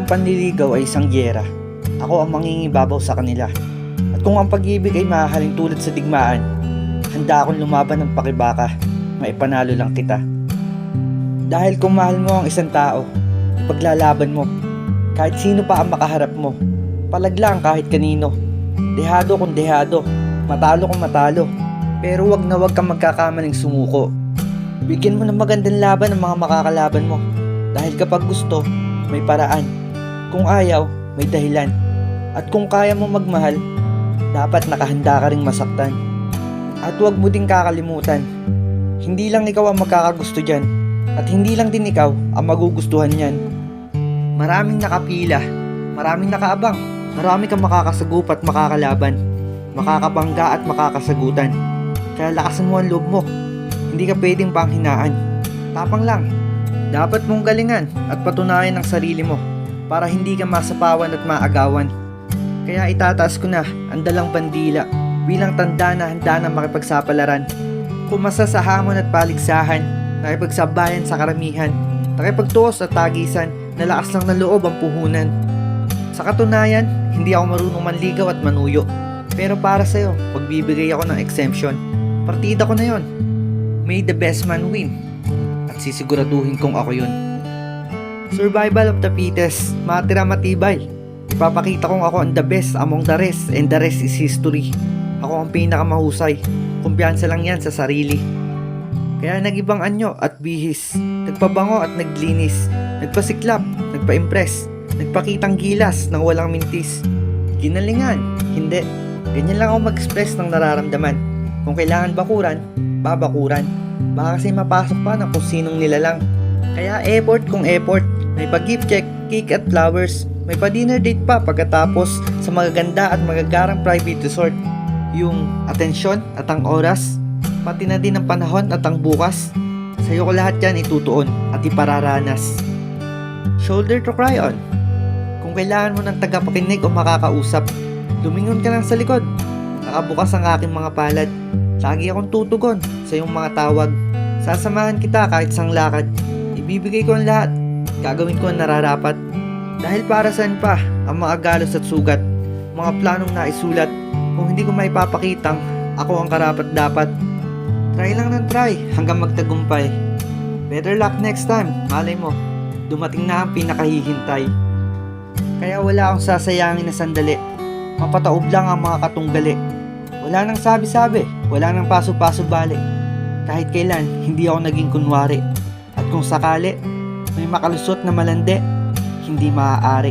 ang panliligaw ay isang giyera, ako ang mangingibabaw sa kanila. At kung ang pag-ibig ay mahahaling tulad sa digmaan, handa akong lumaban ng pakibaka, maipanalo lang kita. Dahil kung mahal mo ang isang tao, paglalaban mo, kahit sino pa ang makaharap mo, palaglang kahit kanino, dehado kung dehado, matalo kung matalo, pero wag na wag kang magkakamaling sumuko. Bigyan mo ng magandang laban ang mga makakalaban mo, dahil kapag gusto, may paraan. Kung ayaw, may dahilan. At kung kaya mo magmahal, dapat nakahanda ka ring masaktan. At huwag mo ding kakalimutan, hindi lang ikaw ang magkakagusto dyan, at hindi lang din ikaw ang magugustuhan yan. Maraming nakapila, maraming nakaabang, marami kang makakasagupa at makakalaban, makakabangga at makakasagutan. Kaya lakasan mo ang loob mo, hindi ka pwedeng panghinaan. Tapang lang, dapat mong galingan at patunayan ang sarili mo para hindi ka masapawan at maagawan. Kaya itataas ko na ang dalang bandila bilang tanda na handa na makipagsapalaran. Pumasa sa hamon at paligsahan, nakipagsabayan sa karamihan, nakipagtuos at tagisan, nalakas lang ng loob ang puhunan. Sa katunayan, hindi ako marunong manligaw at manuyo. Pero para sa'yo, magbibigay ako ng exemption. Partida ko na yon. May the best man win. At sisiguraduhin kong ako yun. Survival of the fittest, matira matibay. Ipapakita kong ako ang the best among the rest, and the rest is history. Ako ang pinakamahusay. Kumpiyansa lang yan sa sarili. Kaya nagibang anyo at bihis, nagpabango at naglinis, nagpasiklap, nagpa-impress, nagpakitang gilas ng walang mintis. Ginalingan, hindi. Ganyan lang ako mag-express ng nararamdaman. Kung kailangan bakuran, babakuran. Baka kasi mapasok pa ng kung sinong nilalang. Kaya effort kung effort. May pag-gift check, cake at flowers. May pa-dinner date pa pagkatapos sa magaganda at magagarang private resort. Yung atensyon at ang oras, pati na din ang panahon at ang bukas. Sa'yo ko lahat yan itutuon at ipararanas. Shoulder to cry on. Kung kailangan mo ng tagapakinig o makakausap, lumingon ka lang sa likod. Nakabukas ang aking mga palad. Lagi akong tutugon sa iyong mga tawag. Sasamahan kita kahit sang lakad. Ibibigay ko ang lahat. Gagawin ko ang nararapat. Dahil para saan pa ang mga galos at sugat, mga planong naisulat, kung hindi ko maipapakitang ako ang karapat dapat. Try lang ng try hanggang magtagumpay. Better luck next time, malay mo, dumating na ang pinakahihintay. Kaya wala akong sasayangin na sandali. Mapataob lang ang mga katunggali. Wala nang sabi-sabi, wala nang paso-paso balik. Kahit kailan, hindi ako naging kunwari. At kung sakali, may makalusot na malandi, hindi maaari.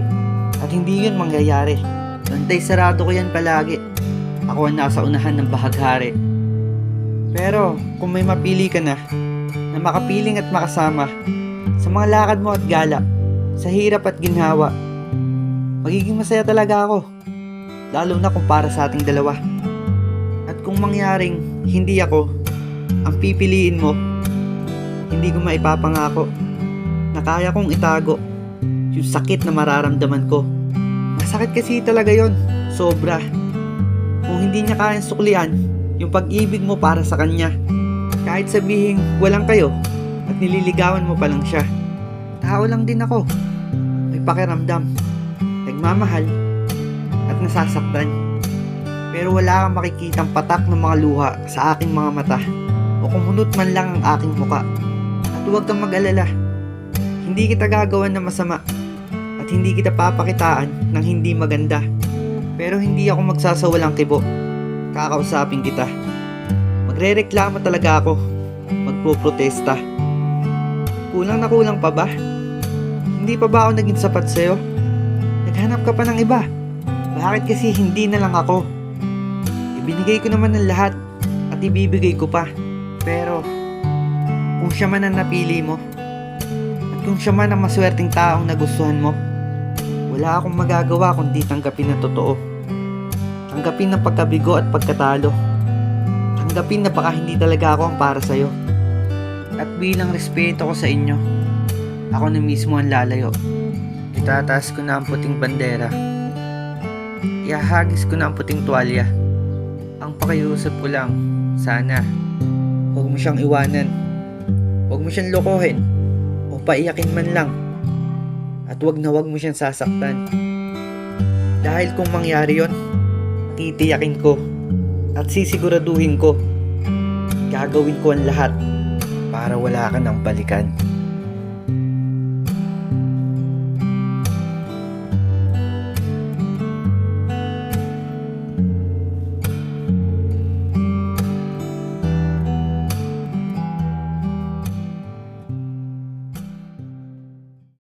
At hindi yun mangyayari. Bantay sarado ko yan palagi. Ako ang nasa unahan ng bahaghari. Pero kung may mapili ka na makapiling at makasama sa mga lakad mo at gala, sa hirap at ginhawa, magiging masaya talaga ako. Lalo na kung para sa ating dalawa. At kung mangyaring hindi ako ang pipiliin mo, hindi ko maipapangako na kaya kong itago yung sakit na mararamdaman ko. Masakit kasi talaga yon, sobra. Kung hindi niya kayang suklian yung pag-ibig mo para sa kanya, kahit sabihin walang kayo at nililigawan mo pa lang siya. Tao lang din ako, may pakiramdam, nagmamahal at nasasaktan. Pero wala kang makikitang patak ng mga luha sa aking mga mata o kumunot man lang ang aking muka. At huwag kang mag-alala, hindi kita gagawan ng masama at hindi kita papakitaan ng hindi maganda. Pero hindi ako magsasawalang kibo. Kakausapin kita. Magrereklamo talaga ako. Magpoprotesta. Kulang na kulang pa ba? Hindi pa ba ako naging sapat sa'yo? Naghanap ka pa ng iba. Bakit kasi hindi na lang ako? Ibinigay ko naman ng lahat at ibibigay ko pa. Pero kung siya man ang napili mo at kung siya man ang maswerteng taong nagustuhan mo, wala akong magagawa kundi tanggapin na totoo. Tanggapin ang pagkabigo at pagkatalo. Tanggapin na baka hindi talaga ako ang para sa'yo. At bilang respeto ko sa inyo, ako na mismo ang lalayo. Itataas ko na ang puting bandera. Ihahagis ko na ang puting tuwalya. Ang pakiusap ko lang, sana huwag mo siyang iwanan. Huwag mo siyang lokohin o paiyakin man lang. At wag na wag mo siyang sasaktan. Dahil kung mangyari yon, titiyakin ko at sisiguraduhin ko, gagawin ko ang lahat para wala ka nang balikan.